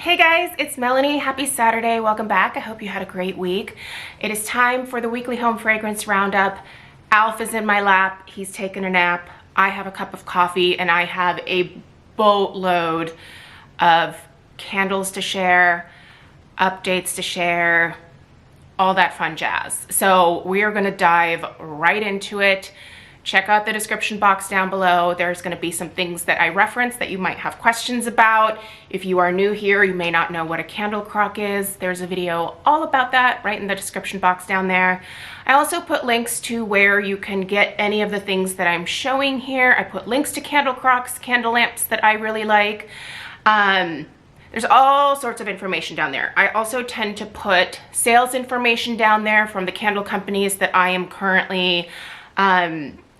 Hey guys, it's Melanie. Happy Saturday. Welcome back. I hope you had a great week. It is time for the weekly home fragrance roundup. Alf is in my lap. He's taken a nap. I have a cup of coffee and I have a boatload of candles to share, updates to share, all that fun jazz. So we are going to dive right into it. Check out the description box down below. There's going to be some things that I reference that you might have questions about. If you are new here, you may not know what a candle crock is. There's a video all about that right in the description box down there. I also put links to where you can get any of the things that I'm showing here. I put links to candle crocks, candle lamps that I really like. There's all sorts of information down there. I also tend to put sales information down there from the candle companies that I am currently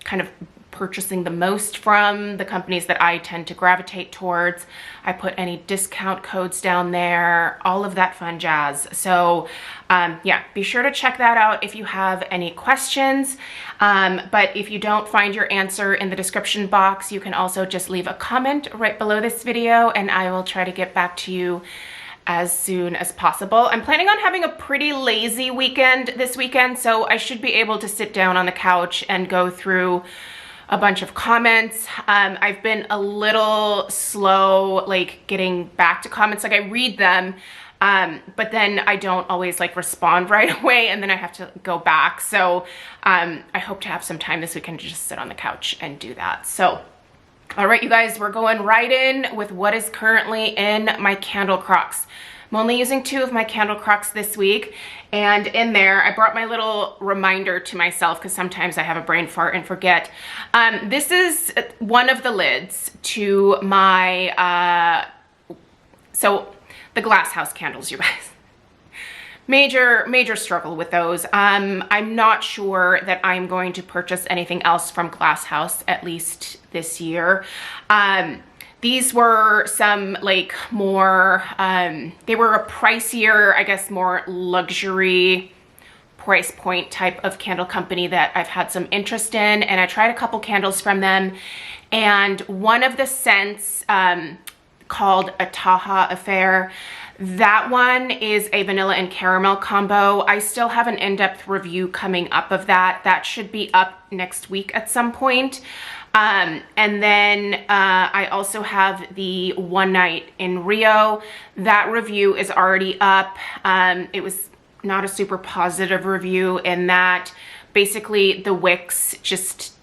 kind of purchasing the most from, the companies that I tend to gravitate towards. I put any discount codes down there, all of that fun jazz. So yeah, be sure to check that out if you have any questions. But if you don't find your answer in the description box, you can also just leave a comment right below this video and I will try to get back to you as soon as possible. I'm planning on having a pretty lazy weekend this weekend, so I should be able to sit down on the couch and go through a bunch of comments. I've been a little slow, like getting back to comments. Like I read them, but then I don't always like respond right away and then I have to go back. So I hope to have some time this weekend to just sit on the couch and do that. So all right, you guys, we're going right in with what is currently in my candle crocks. I'm only using 2 of my candle crocks this week, and in there I brought my little reminder to myself because sometimes I have a brain fart and forget. This is one of the lids to my so the glass house candles, you guys. Major struggle with those. I'm not sure that I'm going to purchase anything else from Glass House, at least this year. These were some like more, they were a pricier, I guess more luxury price point type of candle company that I've had some interest in, and I tried a couple candles from them, and one of the scents called a Taha Affair. That one is a vanilla and caramel combo. I still have an in-depth review coming up of that. That should be up next week at some point. And then I also have the One Night in Rio. That review is already up. It was not a super positive review in that basically the wicks just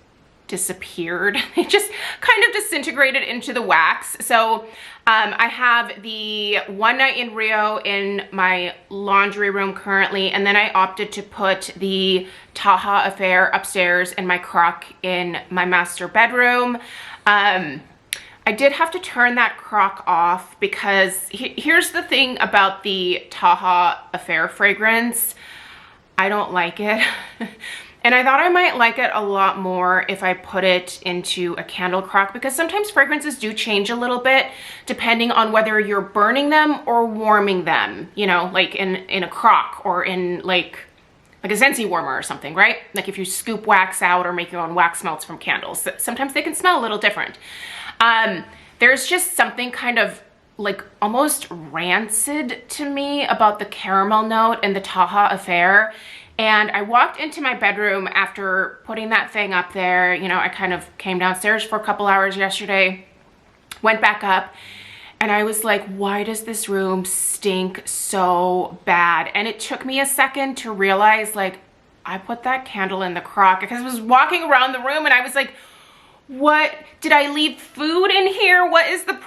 disappeared. It just kind of disintegrated into the wax. So I have the One Night in Rio in my laundry room currently, and then I opted to put the Taha Affair upstairs in my crock in my master bedroom. I did have to turn that crock off because here's the thing about the Taha Affair fragrance. I don't like it. And I thought I might like it a lot more if I put it into a candle crock, because sometimes fragrances do change a little bit depending on whether you're burning them or warming them, you know, like in a crock or in like a Scentsy warmer or something, right? Like if you scoop wax out or make your own wax melts from candles, sometimes they can smell a little different. There's just something kind of like almost rancid to me about the caramel note in the Taha Affair. And I walked into my bedroom after putting that thing up there. You know, I kind of came downstairs for a couple hours yesterday, went back up, and I was like, why does this room stink so bad? And it took me a second to realize, like, I put that candle in the crock because I was walking around the room and I was like, what? Did I leave food in here? What is the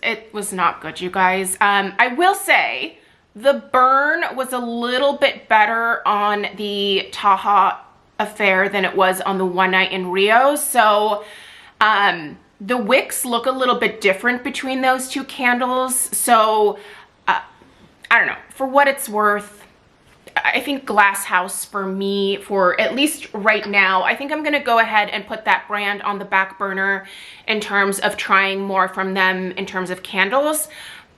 it was not good, you guys. I will say, the burn was a little bit better on the Taha Affair than it was on the One Night in Rio. So the wicks look a little bit different between those 2 candles. So I don't know, for what it's worth, I think Glass House for me, for at least right now, I think I'm gonna go ahead and put that brand on the back burner in terms of trying more from them in terms of candles.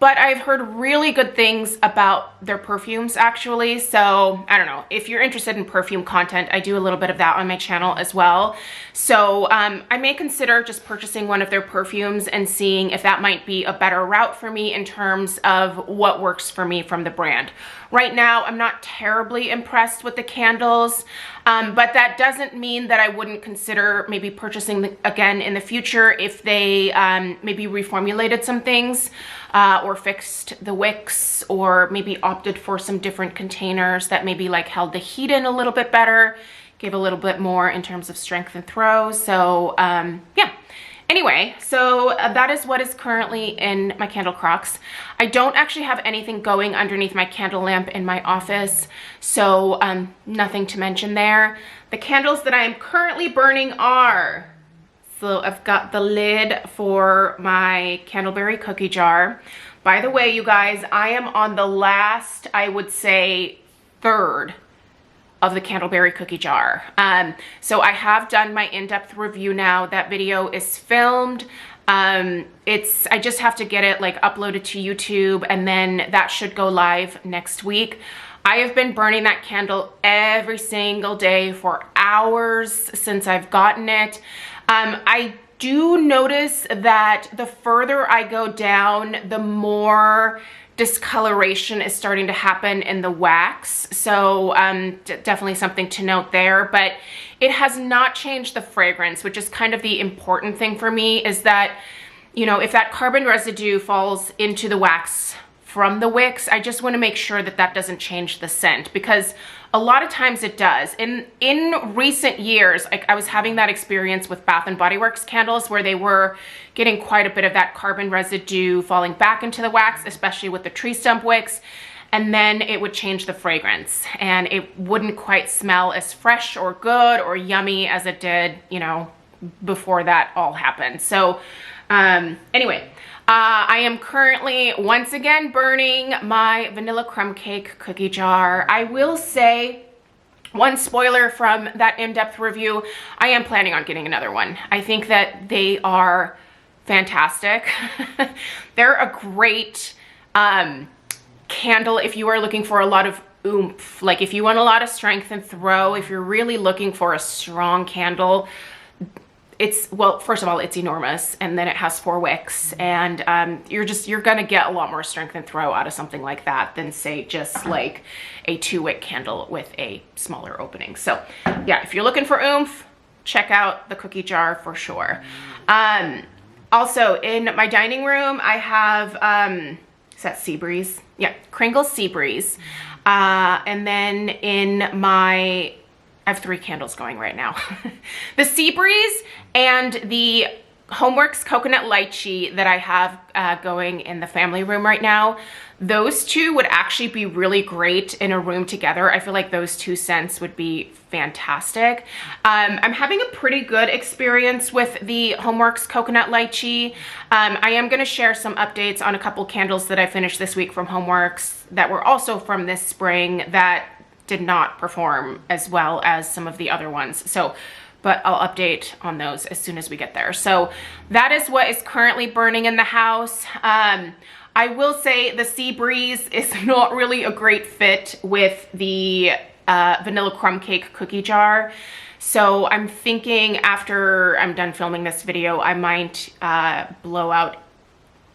but I've heard really good things about their perfumes actually. So I don't know, if you're interested in perfume content, I do a little bit of that on my channel as well. So I may consider just purchasing one of their perfumes and seeing if that might be a better route for me in terms of what works for me from the brand. Right now, I'm not terribly impressed with the candles, but that doesn't mean that I wouldn't consider maybe purchasing again in the future if they maybe reformulated some things or fixed the wicks, or maybe opted for some different containers that maybe like held the heat in a little bit better, gave a little bit more in terms of strength and throw. So yeah. Anyway, so that is what is currently in my candle crocks. I don't actually have anything going underneath my candle lamp in my office, so nothing to mention there. The candles that I am currently burning are, so I've got the lid for my Candleberry cookie jar. By the way, you guys, I am on the last, I would say, third of the Candleberry cookie jar. So I have done my in-depth review now. That video is filmed. I just have to get it like uploaded to YouTube, and then that should go live next week. I have been burning that candle every single day for hours since I've gotten it. I do notice that the further I go down, the more discoloration is starting to happen in the wax. So definitely something to note there, but it has not changed the fragrance, which is kind of the important thing for me, is that, you know, if that carbon residue falls into the wax from the wicks, I just want to make sure that that doesn't change the scent, because a lot of times it does. In recent years, I was having that experience with Bath & Body Works candles where they were getting quite a bit of that carbon residue falling back into the wax, especially with the tree stump wicks, and then it would change the fragrance and it wouldn't quite smell as fresh or good or yummy as it did, you know, before that all happened. So anyway, I am currently once again burning my vanilla crumb cake cookie jar. I will say, one spoiler from that in-depth review, I am planning on getting another one. I think that they are fantastic. They're a great candle if you are looking for a lot of oomph. Like if you want a lot of strength and throw, if you're really looking for a strong candle, it's, well, first of all, it's enormous, and then it has 4 wicks, and you're gonna get a lot more strength and throw out of something like that than, say, just like a 2-wick candle with a smaller opening. So yeah, if you're looking for oomph, check out the cookie jar for sure. Also in my dining room, I have, is that Seabreeze? Yeah, Kringle Seabreeze. And then in my, I have 3 candles going right now. The Seabreeze and the Homeworx Coconut Lychee that I have going in the family room right now. Those two would actually be really great in a room together. I feel like those 2 scents would be fantastic. I'm having a pretty good experience with the Homeworx Coconut Lychee. I am gonna share some updates on a couple candles that I finished this week from Homeworx that were also from this spring that did not perform as well as some of the other ones. So, but I'll update on those as soon as we get there. So that is what is currently burning in the house. I will say the Seabreeze is not really a great fit with the vanilla crumb cake cookie jar. So I'm thinking after I'm done filming this video, I might blow out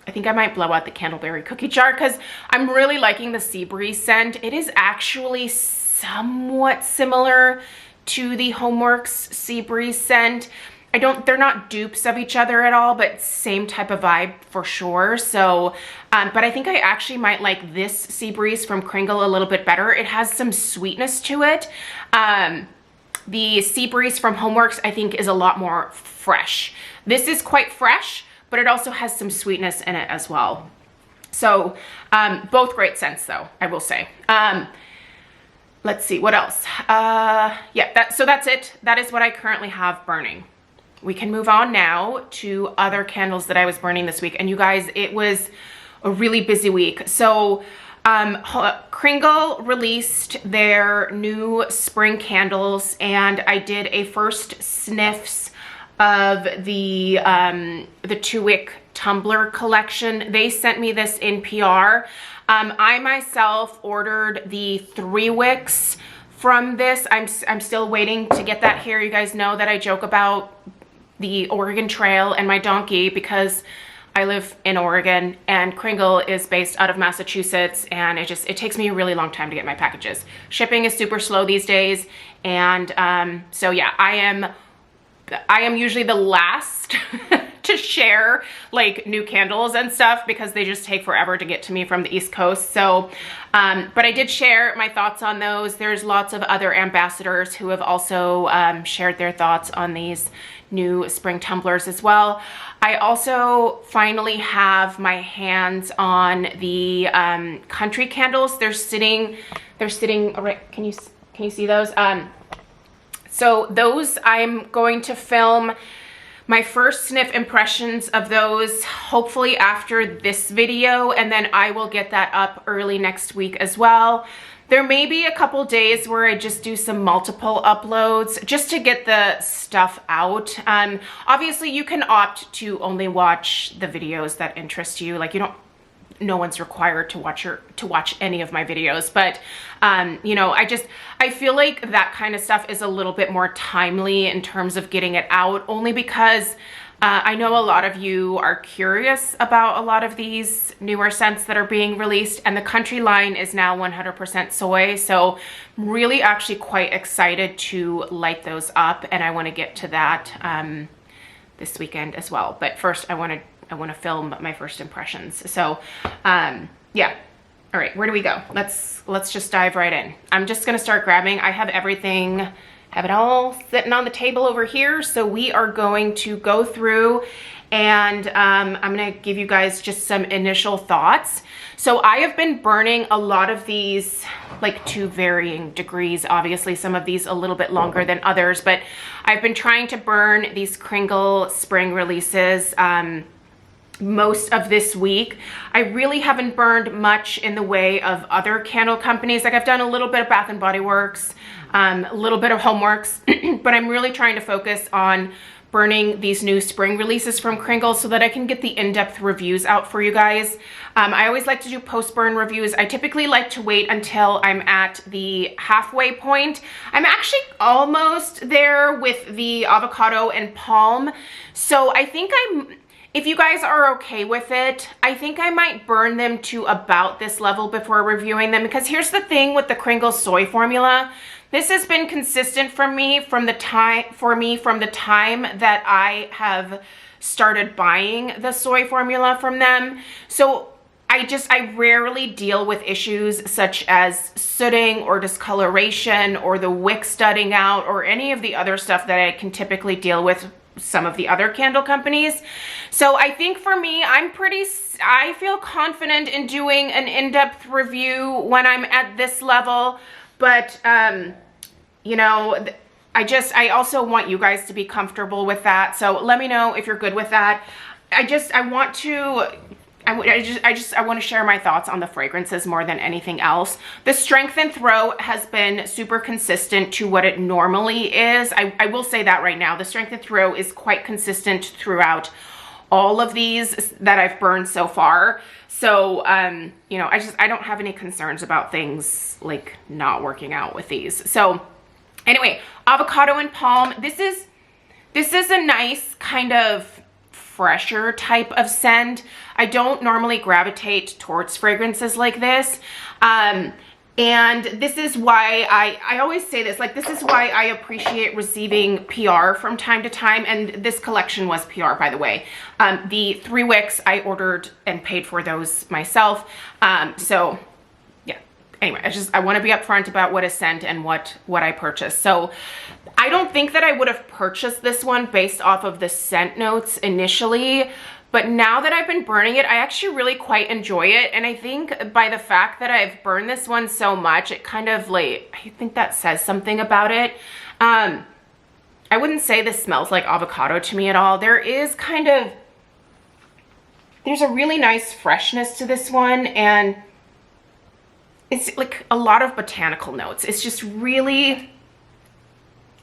the Candleberry cookie jar, because I'm really liking the Seabreeze scent. It is actually somewhat similar to the Homeworx Seabreeze scent. They're not dupes of each other at all, but same type of vibe for sure. So, but I think I actually might like this Seabreeze from Kringle a little bit better. It has some sweetness to it. The Seabreeze from Homeworx, I think, is a lot more fresh. This is quite fresh, but it also has some sweetness in it as well. So, both great scents though, I will say. Let's see, what else? Yeah, so that's it. That is what I currently have burning. We can move on now to other candles that I was burning this week. And you guys, it was a really busy week. So Kringle released their new spring candles, and I did a first sniffs of the 2-wick tumbler collection. They sent me this in PR. I myself ordered the 3 wicks from this. I'm still waiting to get that here. You guys know that I joke about the Oregon Trail and my donkey because I live in Oregon and Kringle is based out of Massachusetts, and it takes me a really long time to get my packages. Shipping is super slow these days, and so yeah, I am usually the last to share like new candles and stuff because they just take forever to get to me from the East Coast. So, but I did share my thoughts on those. There's lots of other ambassadors who have also shared their thoughts on these new spring tumblers as well. I also finally have my hands on the country candles. They're sitting, all right, can you see those? So those, I'm going to film my first sniff impressions of those hopefully after this video, and then I will get that up early next week as well. There may be a couple days where I just do some multiple uploads just to get the stuff out. Obviously you can opt to only watch the videos that interest you. Like no one's required to watch any of my videos, but you know, I feel like that kind of stuff is a little bit more timely in terms of getting it out, only because I know a lot of you are curious about a lot of these newer scents that are being released, and the country line is now 100% soy, so I'm really actually quite excited to light those up, and I want to get to that this weekend as well. But first I want to film my first impressions. So yeah, all right, where do we go? Let's just dive right in. I'm just gonna start grabbing. I have everything, have it all sitting on the table over here, so we are going to go through and I'm gonna give you guys just some initial thoughts. So I have been burning a lot of these, like, to varying degrees. Obviously some of these a little bit longer than others, but I've been trying to burn these Kringle spring releases most of this week. I really haven't burned much in the way of other candle companies. Like, I've done a little bit of Bath & Body Works, a little bit of Homeworx, but I'm really trying to focus on burning these new spring releases from Kringle so that I can get the in-depth reviews out for you guys. I always like to do post-burn reviews. I typically like to wait until I'm at the halfway point. I'm actually almost there with the Avocado and Palm. So I think if you guys are okay with it, I think I might burn them to about this level before reviewing them, because here's the thing with the Kringle soy formula. This has been consistent for me from the time that I have started buying the soy formula from them. So I rarely deal with issues such as sooting or discoloration or the wick studding out or any of the other stuff that I can typically deal with some of the other candle companies. So I think for me, I feel confident in doing an in-depth review when I'm at this level, but you know, I also want you guys to be comfortable with that. So let me know if you're good with that. I want to share my thoughts on the fragrances more than anything else. The strength and throw has been super consistent to what it normally is. I will say that right now. The strength and throw is quite consistent throughout all of these that I've burned so far. So, you know, I don't have any concerns about things like not working out with these. So anyway, Avocado and Palm. This is a nice kind of fresher type of scent. I don't normally gravitate towards fragrances like this. And this is why I always say this, like, this is why I appreciate receiving PR from time to time. And this collection was PR, by the way. The 3 wicks, I ordered and paid for those myself. So yeah, anyway, I want to be upfront about what is sent and what I purchased. So I don't think that I would have purchased this one based off of the scent notes initially, but now that I've been burning it, I actually really quite enjoy it. And I think by the fact that I've burned this one so much, it kind of, like, I think that says something about it. I wouldn't say this smells like avocado to me at all. There's a really nice freshness to this one, and it's like a lot of botanical notes. It's really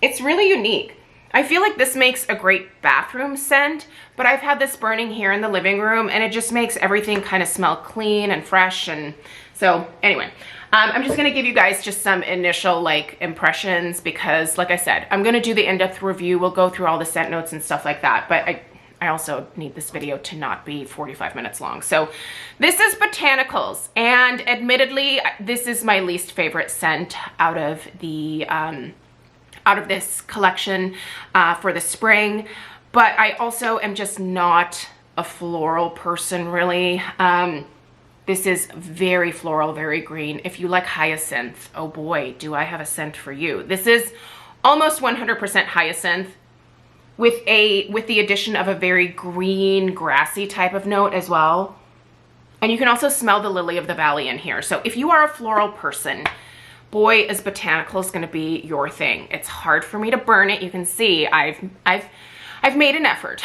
unique. I feel like this makes a great bathroom scent, but I've had this burning here in the living room and it just makes everything kind of smell clean and fresh. And so anyway, I'm just gonna give you guys just some initial like impressions because like I said, I'm gonna do the in-depth review. We'll go through all the scent notes and stuff like that, but I also need this video to not be 45 minutes long. So this is Botanicals, and admittedly, this is my least favorite scent out of the out of this collection for the spring, but I also am just not a floral person really. This is very floral, very green. If you like hyacinth, oh boy, do I have a scent for you. This is almost 100% hyacinth with the addition of a very green, grassy type of note as well. And you can also smell the lily of the valley in here. So if you are a floral person, boy, is Botanicals gonna be your thing. It's hard for me to burn it. You can see I've made an effort.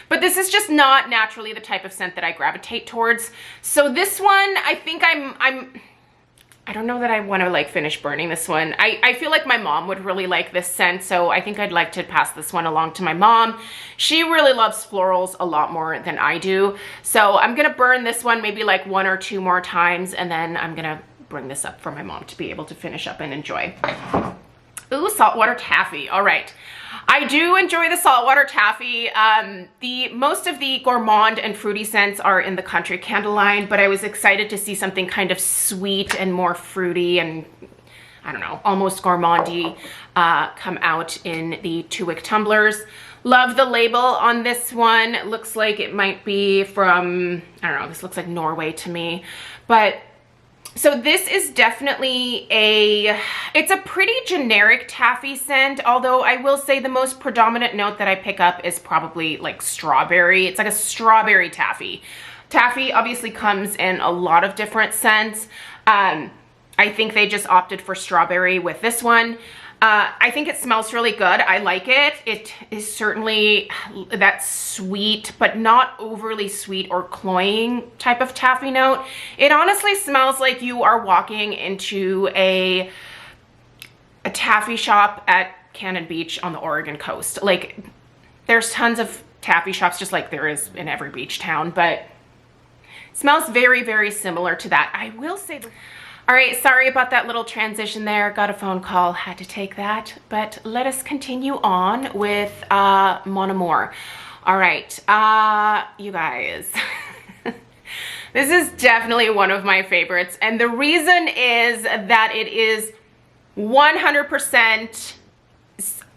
But this is just not naturally the type of scent that I gravitate towards. So this one, I think I don't know that I want to like finish burning this one. I feel like my mom would really like this scent, so I think I'd like to pass this one along to my mom. She really loves florals a lot more than I do. So I'm gonna burn this one maybe like 1 or 2 more times, and then I'm gonna bring this up for my mom to be able to finish up and enjoy. Ooh, saltwater taffy. All right. I do enjoy the saltwater taffy. Most of the gourmand and fruity scents are in the Country Candle line, but I was excited to see something kind of sweet and more fruity and, I don't know, almost gourmandy come out in the 2-wick tumblers. Love the label on this one. It looks like it might be from, I don't know, this looks like Norway to me, but so this is definitely it's a pretty generic taffy scent, although I will say the most predominant note that I pick up is probably like strawberry. It's like a strawberry taffy. Taffy obviously comes in a lot of different scents. I think they just opted for strawberry with this one. I think it smells really good. I like it. It is certainly that sweet, but not overly sweet or cloying type of taffy note. It honestly smells like you are walking into a taffy shop at Cannon Beach on the Oregon coast. Like, there's tons of taffy shops just like there is in every beach town, but it smells very, very similar to that. I will say all right, sorry about that little transition there. Got a phone call, had to take that. But let us continue on with Monomore. All right, you guys. This is definitely one of my favorites. And the reason is that it is 100%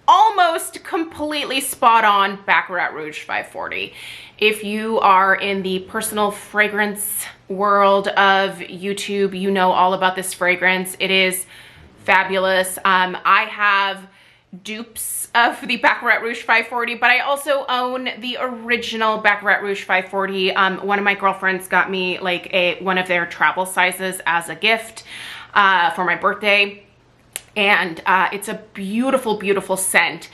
almost completely spot on Baccarat Rouge 540. If you are in the personal fragrance world of YouTube, you know all about this fragrance. It is fabulous. I have dupes of the Baccarat Rouge 540, but I also own the original Baccarat Rouge 540. One of my girlfriends got me like one of their travel sizes as a gift for my birthday. And it's a beautiful, beautiful scent.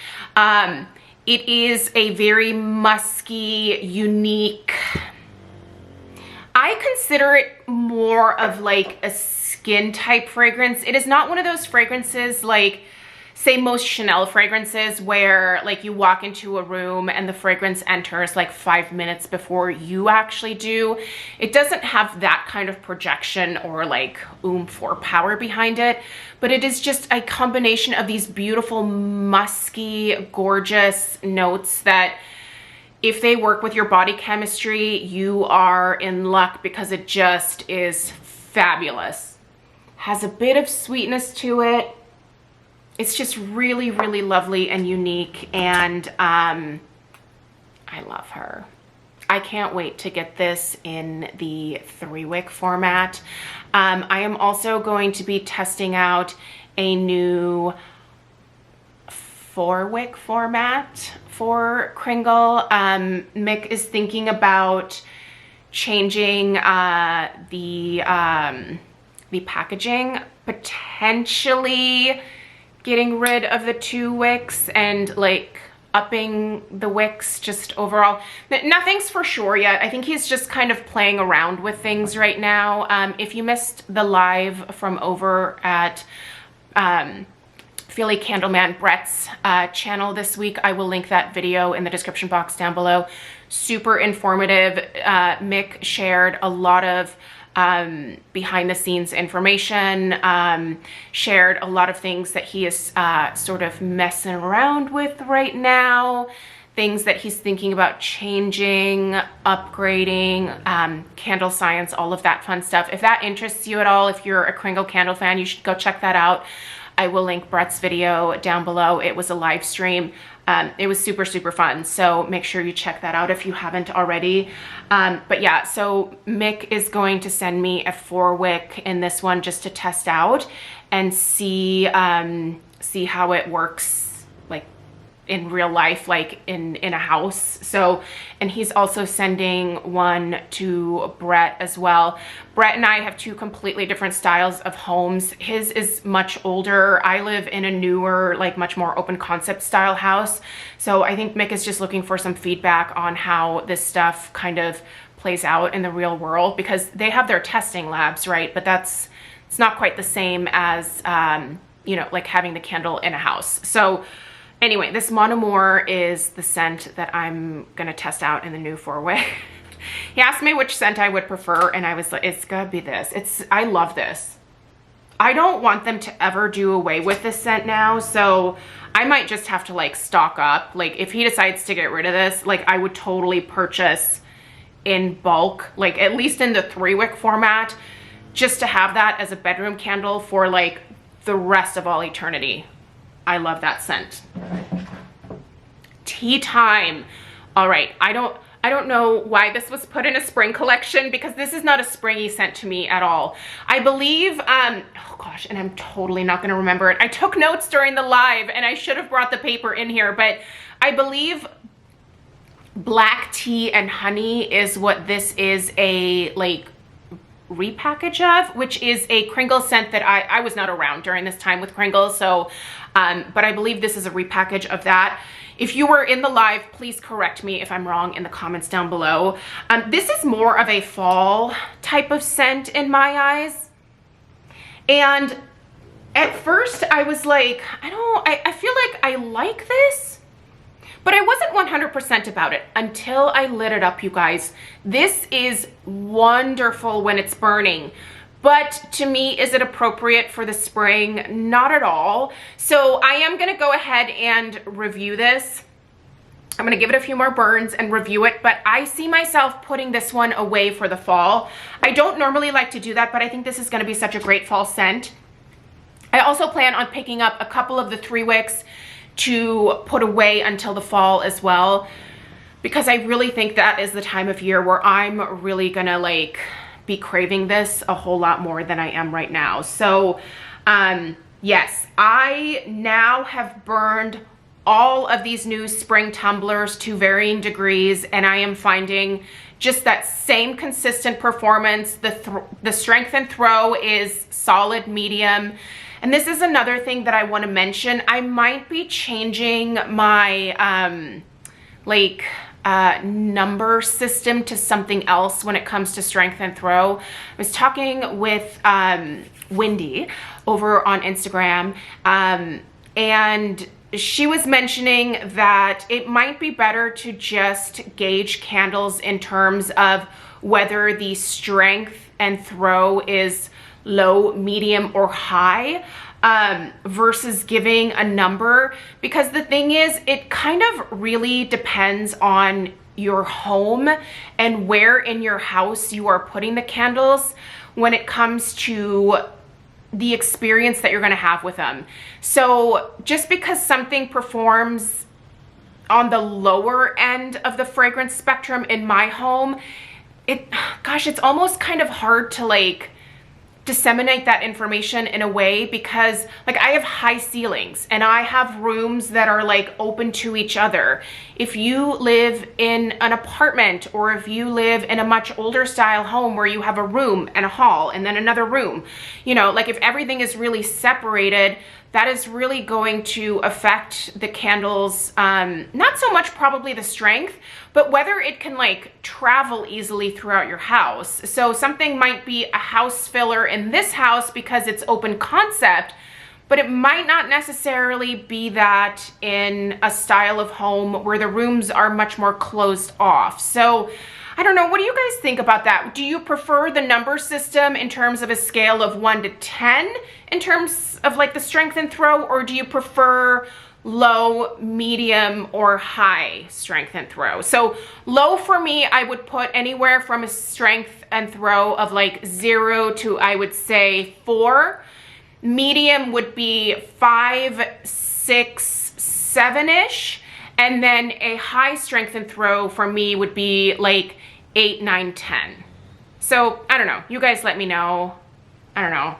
It is a very musky, unique, I consider it more of like a skin type fragrance. It is not one of those fragrances like, say, most Chanel fragrances where like you walk into a room and the fragrance enters like 5 minutes before you actually do. It doesn't have that kind of projection or like oomph or power behind it, but it is just a combination of these beautiful, musky, gorgeous notes that if they work with your body chemistry, you are in luck because it just is fabulous. Has a bit of sweetness to it. It's just really, really lovely and unique, and I love her. I can't wait to get this in the 3-wick format. I am also going to be testing out a new 4-wick format for Kringle. Mick is thinking about changing the packaging, potentially getting rid of the 2 wicks and like upping the wicks just overall. Nothing's for sure yet. I think he's just kind of playing around with things right now. If you missed the live from over at Philly Candleman Brett's channel this week. I will link that video in the description box down below. Super informative. Mick shared a lot of behind the scenes information, shared a lot of things that he is sort of messing around with right now, things that he's thinking about changing, upgrading, candle science, all of that fun stuff. If that interests you at all, if you're a Kringle Candle fan, you should go check that out. I will link Brett's video down below. It was a live stream. It was super, super fun. So make sure you check that out if you haven't already. But yeah, so Mick is going to send me a 4-wick in this one just to test out and see how it works like in real life, like in a house. So, and he's also sending one to Brett as well. Brett and I have 2 completely different styles of homes. His is much older. I live in a newer, like much more open concept style house. So I think Mick is just looking for some feedback on how this stuff kind of plays out in the real world, because they have their testing labs, right? But it's not quite the same as, you know, like having the candle in a house. So anyway, this Monomore is the scent that I'm gonna test out in the new 4-wick. He asked me which scent I would prefer, and I was like, it's gotta be this. I love this. I don't want them to ever do away with this scent now, so I might just have to like stock up. Like if he decides to get rid of this, like I would totally purchase in bulk, like at least in the 3-wick format, just to have that as a bedroom candle for like the rest of all eternity. I love that scent. Tea time. All right, I don't know why this was put in a spring collection, because this is not a springy scent to me at all. I believe, oh gosh, and I'm totally not gonna remember it. I took notes during the live and I should have brought the paper in here, but I believe black tea and honey is what this is a like repackage of, which is a Kringle scent that I was not around during this time with Kringle, so but I believe this is a repackage of that. If you were in the live, please correct me if I'm wrong in the comments down below. This is more of a fall type of scent in my eyes, and at first I was like, I feel like I like this, but I wasn't 100% about it until I lit it up, you guys. This is wonderful when it's burning, but to me, is it appropriate for the spring? Not at all. So I am gonna go ahead and review this. I'm gonna give it a few more burns and review it, but I see myself putting this one away for the fall. I don't normally like to do that, but I think this is gonna be such a great fall scent. I also plan on picking up a couple of the 3-wicks to put away until the fall as well, because I really think that is the time of year where I'm really gonna like be craving this a whole lot more than I am right now. So yes, I now have burned all of these new spring tumblers to varying degrees, and I am finding just that same consistent performance. The strength and throw is solid medium. And this is another thing that I want to mention. I might be changing my number system to something else when it comes to strength and throw. I was talking with Wendy over on Instagram, and she was mentioning that it might be better to just gauge candles in terms of whether the strength and throw is low, medium, or high, versus giving a number, because the thing is, it kind of really depends on your home and where in your house you are putting the candles when it comes to the experience that you're going to have with them. So just because something performs on the lower end of the fragrance spectrum in my home, it's almost kind of hard to like disseminate that information in a way, because like I have high ceilings and I have rooms that are like open to each other. If you live in an apartment, or if you live in a much older style home where you have a room and a hall and then another room, you know, like if everything is really separated, that is really going to affect the candles, not so much probably the strength, but whether it can like travel easily throughout your house. So something might be a house filler in this house because it's open concept, but it might not necessarily be that in a style of home where the rooms are much more closed off. So I don't know, what do you guys think about that? Do you prefer the number system in terms of a scale of 1 to 10 in terms of like the strength and throw, or do you prefer low, medium, or high strength and throw? So low for me, I would put anywhere from a strength and throw of like 0 to, I would say, 4. Medium would be 5, 6, 7-ish. And then a high strength and throw for me would be like 8, 9, 10. So I don't know. You guys let me know. I don't know.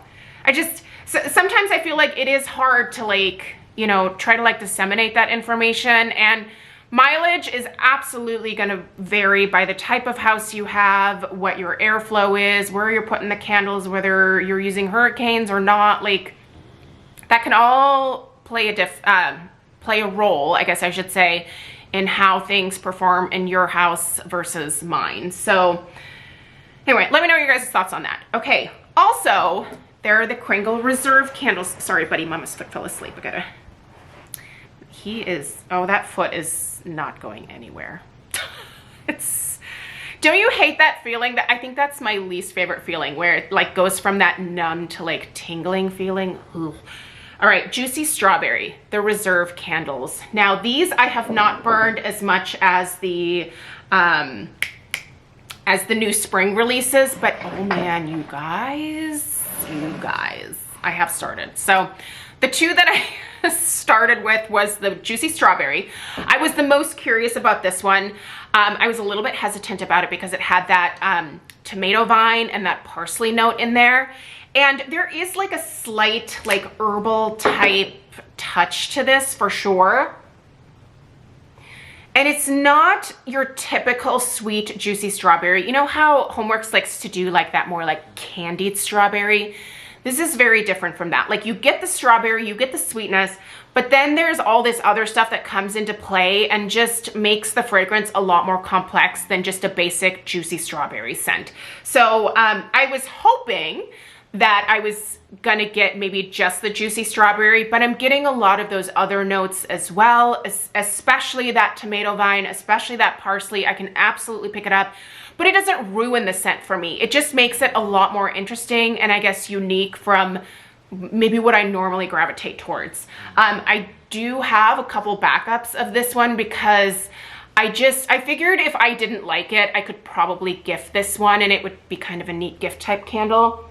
Sometimes I feel like it is hard to like, you know, try to like disseminate that information, and mileage is absolutely going to vary by the type of house you have, what your airflow is, where you're putting the candles, whether you're using hurricanes or not. Like that can all play a role, I guess I should say, in how things perform in your house versus mine. So anyway, let me know your guys' thoughts on that. Okay, also there are the Kringle Reserve candles. Sorry buddy, mama's foot fell asleep. Oh, that foot is not going anywhere. Don't you hate that feeling? That I think that's my least favorite feeling, where it like goes from that numb to like tingling feeling. Ugh. All right, Juicy Strawberry, the Reserve candles. Now these I have not burned as much as the new spring releases, but oh man, you guys, I have started. So the two that I started with was the Juicy Strawberry. I was the most curious about this one. I was a little bit hesitant about it because it had that tomato vine and that parsley note in there. And there is like a slight like herbal type touch to this for sure. And it's not your typical sweet, juicy strawberry. You know how Homeworx likes to do like that more like candied strawberry? This is very different from that. Like you get the strawberry, you get the sweetness, but then there's all this other stuff that comes into play and just makes the fragrance a lot more complex than just a basic juicy strawberry scent. So I was hoping that I was gonna get maybe just the juicy strawberry, but I'm getting a lot of those other notes as well, especially that tomato vine, especially that parsley. I can absolutely pick it up, but it doesn't ruin the scent for me. It just makes it a lot more interesting and I guess unique from maybe what I normally gravitate towards. I do have a couple backups of this one because I figured if I didn't like it, I could probably gift this one and it would be kind of a neat gift type candle.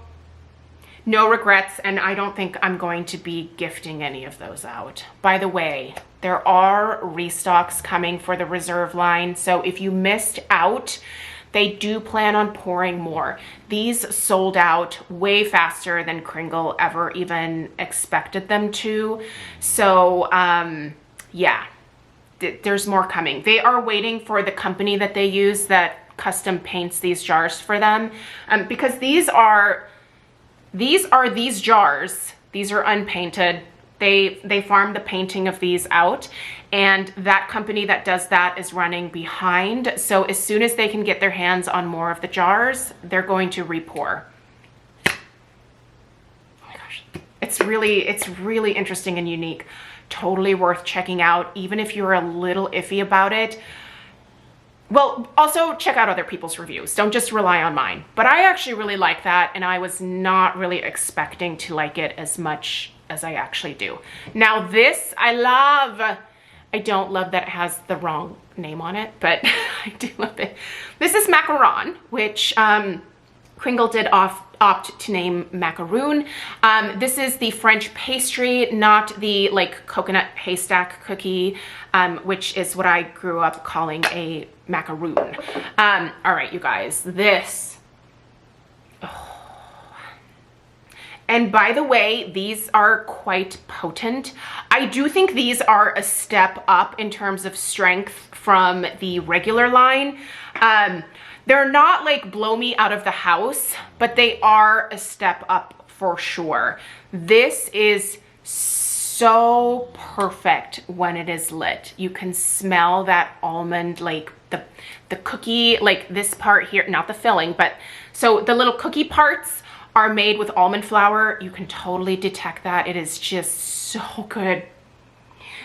No regrets, and I don't think I'm going to be gifting any of those out. By the way, there are restocks coming for the Reserve line, so if you missed out, they do plan on pouring more. These sold out way faster than Kringle ever even expected them to. So yeah, there's more coming. They are waiting for the company that they use that custom paints these jars for them, because these jars. These are unpainted. They farm the painting of these out, and that company that does that is running behind. So as soon as they can get their hands on more of the jars, they're going to repour. Oh my gosh, it's really interesting and unique. Totally worth checking out, even if you're a little iffy about it. Well, also check out other people's reviews. Don't just rely on mine. But I actually really like that, and I was not really expecting to like it as much as I actually do. Now this, I love. I don't love that it has the wrong name on it, but I do love it. This is Macaron, which Kringle did opt to name Macaroon. This is the French pastry, not the like coconut haystack cookie, which is what I grew up calling a macaroon. All right, you guys, this. Oh. And by the way, these are quite potent. I do think these are a step up in terms of strength from the regular line. They're not like blow me out of the house, but they are a step up for sure. This is so perfect when it is lit. You can smell that almond, like the cookie, like this part here, not the filling, but so the little cookie parts are made with almond flour. You can totally detect that. It is just so good.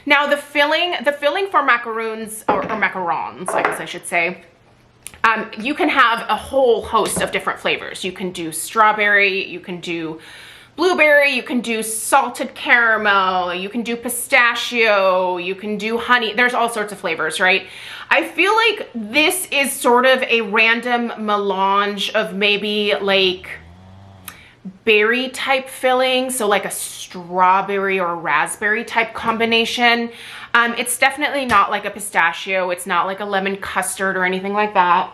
Now the filling for macaroons, or macarons, I guess I should say, you can have a whole host of different flavors. You can do strawberry, you can do blueberry, you can do salted caramel, you can do pistachio, you can do honey. There's all sorts of flavors, right? I feel like this is sort of a random melange of maybe like berry type filling, so like a strawberry or raspberry type combination. It's definitely not like a pistachio. It's not like a lemon custard or anything like that.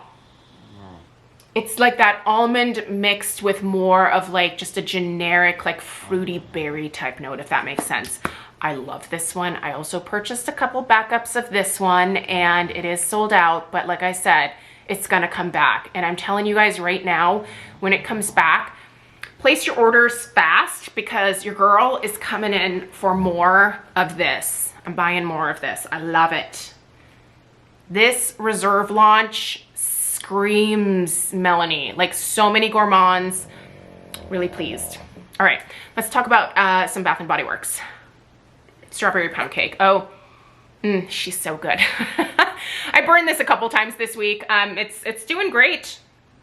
It's like that almond mixed with more of like just a generic like fruity berry type note, if that makes sense. I love this one. I also purchased a couple backups of this one and it is sold out, but like I said, it's gonna come back. And I'm telling you guys right now, when it comes back, place your orders fast because your girl is coming in for more of this. I'm buying more of this. I love it. This reserve launch screams Melanie. Like so many gourmands. Really pleased. All right, let's talk about some Bath & Body Works. Strawberry pound cake. Oh, she's so good. I burned this a couple times this week. It's doing great.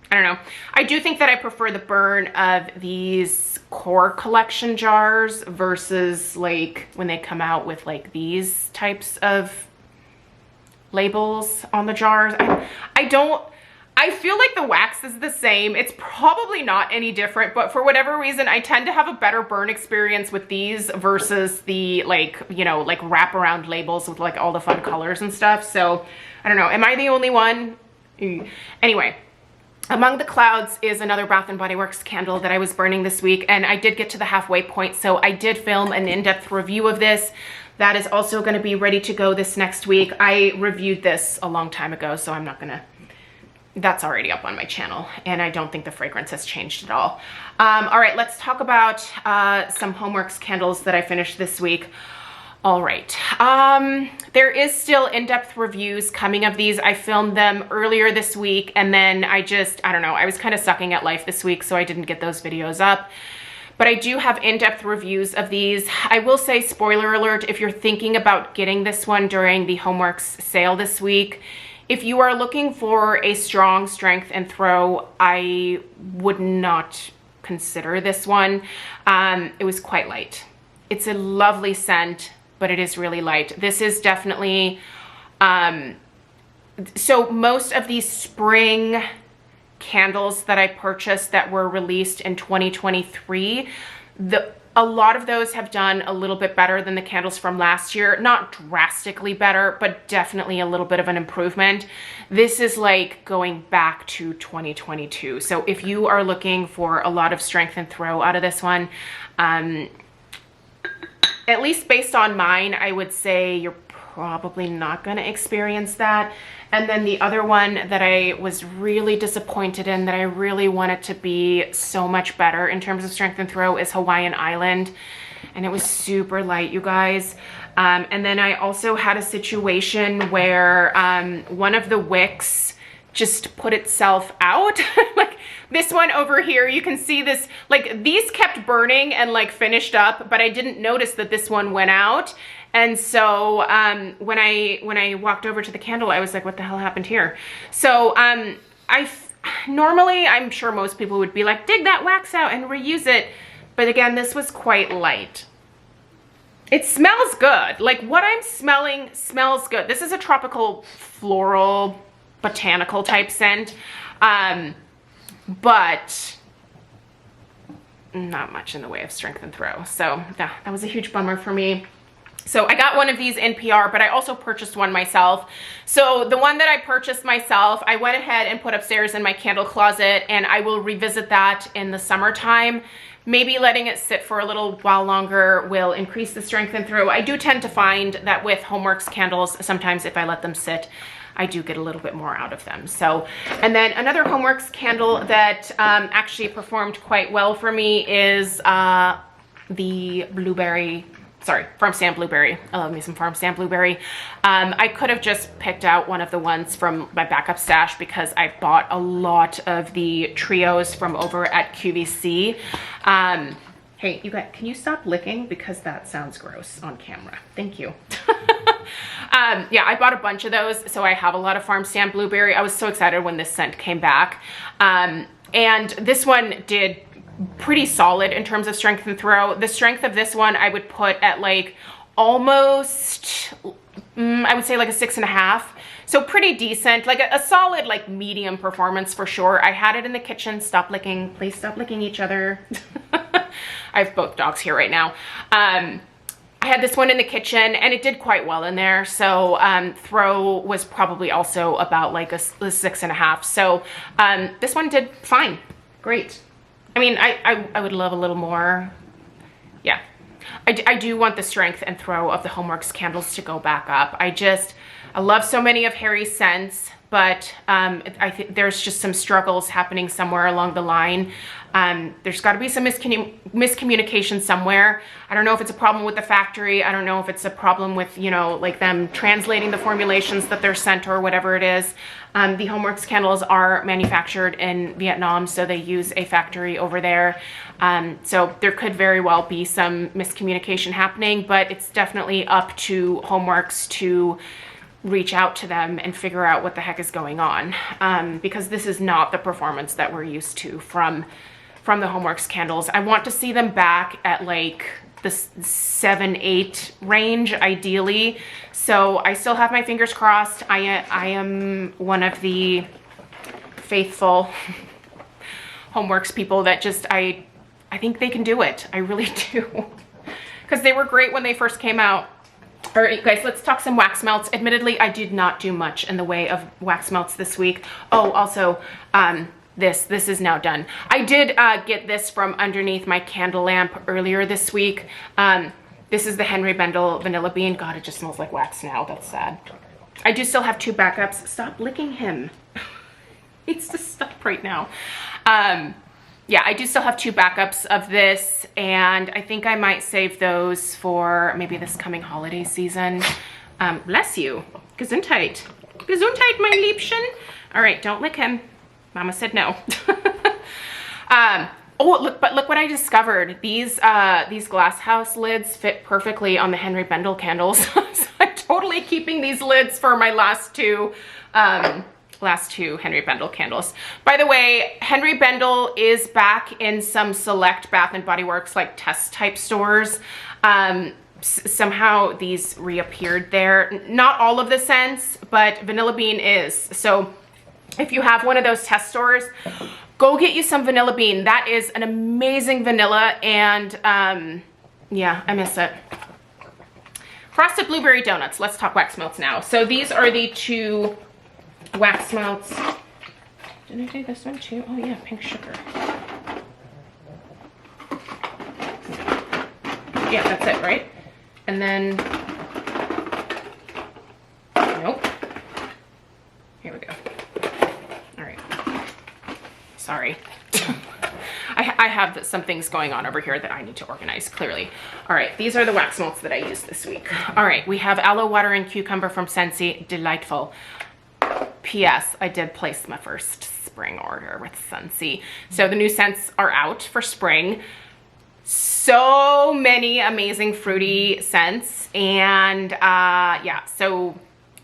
I don't know. I do think that I prefer the burn of these core collection jars versus like when they come out with like these types of labels on the jars. I feel like the wax is the same. It's probably not any different, but for whatever reason, I tend to have a better burn experience with these versus the like, you know, like wraparound labels with like all the fun colors and stuff. So I don't know. Am I the only one? Anyway. Among the Clouds is another Bath & Body Works candle that I was burning this week, and I did get to the halfway point, so I did film an in-depth review of this. That is also going to be ready to go this next week. I reviewed this a long time ago, so I'm not going to... That's already up on my channel, and I don't think the fragrance has changed at all. All right, let's talk about some Homeworx candles that I finished this week. All right, there is still in-depth reviews coming of these. I filmed them earlier this week, and then I don't know, I was kind of sucking at life this week, so I didn't get those videos up. But I do have in-depth reviews of these. I will say, spoiler alert, if you're thinking about getting this one during the Homeworx sale this week, if you are looking for a strong strength and throw, I would not consider this one. It was quite light. It's a lovely scent, but it is really light. This is definitely, so most of these spring candles that I purchased that were released in 2023, a lot of those have done a little bit better than the candles from last year. Not drastically better, but definitely a little bit of an improvement. This is like going back to 2022. So if you are looking for a lot of strength and throw out of this one, at least based on mine, I would say you're probably not going to experience that. And then the other one that I was really disappointed in, that I really wanted to be so much better in terms of strength and throw, is Hawaiian Island. And it was super light, you guys. And then I also had a situation where one of the wicks just put itself out. Like this one over here, you can see this, like these kept burning and like finished up, but I didn't notice that this one went out. And so when I walked over to the candle, I was like, what the hell happened here? So normally, I'm sure most people would be like, dig that wax out and reuse it. But again, this was quite light. It smells good. Like what I'm smelling smells good. This is a tropical floral botanical type scent, but not much in the way of strength and throw. So yeah, that was a huge bummer for me. So I got one of these in PR, but I also purchased one myself. So the one that I purchased myself, I went ahead and put upstairs in my candle closet, and I will revisit that in the summertime. Maybe letting it sit for a little while longer will increase the strength and throw. I do tend to find that with Homeworx candles, sometimes if I let them sit, I do get a little bit more out of them. So, and then another Homeworx candle that actually performed quite well for me is the blueberry sorry, Farm Stand Blueberry. I love me some Farm Stand Blueberry. I could have just picked out one of the ones from my backup stash because I bought a lot of the trios from over at QVC. Hey, you guys, can you stop licking? Because that sounds gross on camera. Thank you. Yeah, I bought a bunch of those, so I have a lot of Farm Stand Blueberry. I was so excited when this scent came back. And this one did pretty solid in terms of strength and throw. The strength of this one I would put at like almost, I would say like a 6.5. So pretty decent, like a solid like medium performance for sure. I had it in the kitchen. Stop licking, please stop licking each other. I have both dogs here right now. I had this one in the kitchen and it did quite well in there. So throw was probably also about like a 6.5. So this one did fine, great. I mean, I would love a little more. Yeah, I do want the strength and throw of the Homeworx candles to go back up. I love so many of Harry's scents, but I think there's just some struggles happening somewhere along the line. There's got to be some miscommunication somewhere. I don't know if it's a problem with the factory. I don't know if it's a problem with, you know, like them translating the formulations that they're sent or whatever it is. The Homeworx candles are manufactured in Vietnam, so they use a factory over there. So there could very well be some miscommunication happening, but it's definitely up to Homeworx to reach out to them and figure out what the heck is going on, because this is not the performance that we're used to from the Homeworx candles. I want to see them back at like the 7-8 range ideally. So I still have my fingers crossed. I am one of the faithful Homeworx people that just I think they can do it. I really do, because they were great when they first came out. All right, guys, let's talk some wax melts. Admittedly, I did not do much in the way of wax melts this week. Oh, also, this is now done. I did get this from underneath my candle lamp earlier this week. This is the Henry Bendel Vanilla Bean. God, it just smells like wax now. That's sad. I do still have 2 backups. Stop licking him. He needs to stop right now. Yeah, I do still have 2 backups of this, and I think I might save those for maybe this coming holiday season. Bless you. Gesundheit. Gesundheit, mein Liebchen. All right, don't lick him. Mama said no. Oh, look what I discovered. These glass house lids fit perfectly on the Henry Bendel candles. So I'm totally keeping these lids for my last two Henry Bendel candles. By the way, Henry Bendel is back in some select Bath & Body Works like test type stores. Somehow these reappeared there. Not all of the scents, but Vanilla Bean is. So if you have one of those test stores, go get you some Vanilla Bean. That is an amazing vanilla, and yeah, I miss it. Frosted Blueberry Donuts. Let's talk wax melts now. So these are the 2 wax melts. Did I do this one too? Oh yeah, pink sugar. Yeah, that's it, right? And then, nope. Here we go. All right. Sorry. I have some things going on over here that I need to organize, clearly. All right, these are the wax melts that I used this week. All right, we have Aloe Water and Cucumber from Scentsy. Delightful. P.S. I did place my first spring order with Scentsy. So the new scents are out for spring. So many amazing fruity scents. And yeah, so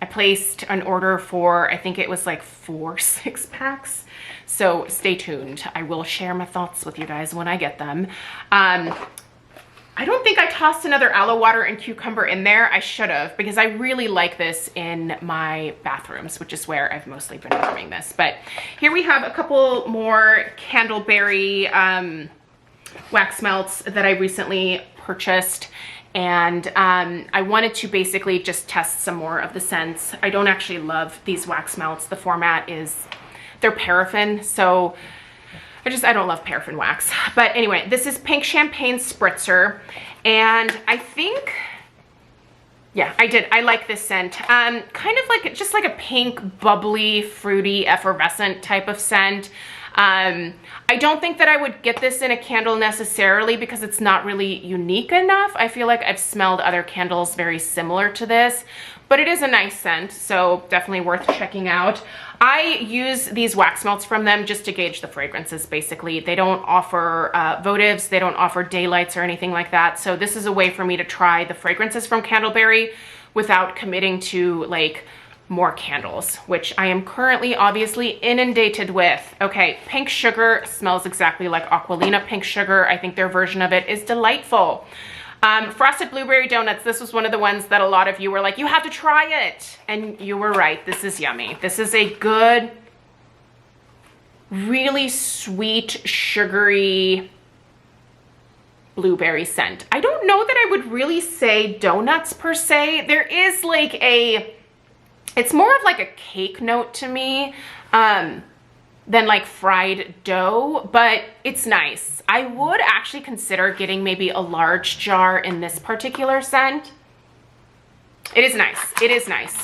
I placed an order for, I think it was like 4 6-packs. So stay tuned. I will share my thoughts with you guys when I get them. I don't think I tossed another Aloe Water and Cucumber in there. I should have, because I really like this in my bathrooms, which is where I've mostly been warming this. But here we have a couple more Candleberry wax melts that I recently purchased. And I wanted to basically just test some more of the scents. I don't actually love these wax melts. The format is, they're paraffin, so I don't love paraffin wax. But anyway, this is Pink Champagne Spritzer, and I think, yeah, I like this scent. Kind of like, just like a pink, bubbly, fruity, effervescent type of scent. I don't think that I would get this in a candle necessarily because it's not really unique enough. I feel like I've smelled other candles very similar to this, but it is a nice scent, so definitely worth checking out. I use these wax melts from them just to gauge the fragrances, basically. They don't offer votives, they don't offer daylights or anything like that, so this is a way for me to try the fragrances from Candleberry without committing to like more candles, which I am currently obviously inundated with. Okay, pink sugar smells exactly like Aqualina pink sugar. I think their version of it is delightful. Frosted blueberry donuts. This was one of the ones that a lot of you were like, you have to try it. And you were right. This is yummy. This is a good, really sweet, sugary blueberry scent. I don't know that I would really say donuts per se. There is like it's more of like a cake note to me than like fried dough, but it's nice. I would actually consider getting maybe a large jar in this particular scent. It is nice. It is nice.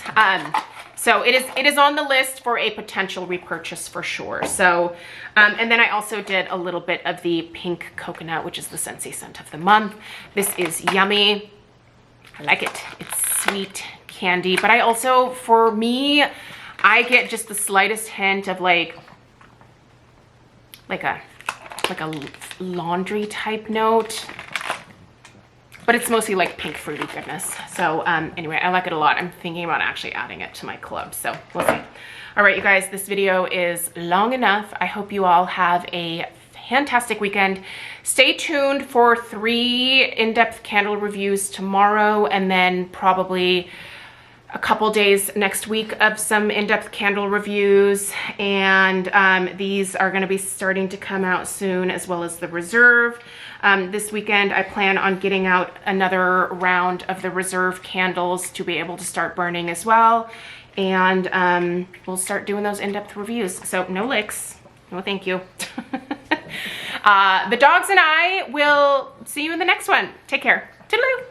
So it is on the list for a potential repurchase for sure. So, and then I also did a little bit of the pink coconut, which is the Scentsy scent of the month. This is yummy. I like it. It's sweet candy, but I also, for me, I get just the slightest hint of like a laundry type note, but it's mostly like pink fruity goodness. So anyway, I like it a lot. I'm thinking about actually adding it to my club, so we'll see. All right, you guys, this video is long enough. I hope you all have a fantastic weekend. Stay tuned for 3 in-depth candle reviews tomorrow, and then probably a couple days next week of some in-depth candle reviews, and these are going to be starting to come out soon, as well as the Reserve. This weekend I plan on getting out another round of the Reserve candles to be able to start burning as well, and we'll start doing those in-depth reviews. So no licks, no thank you. The dogs and I will see you in the next one. Take care. Toodaloo.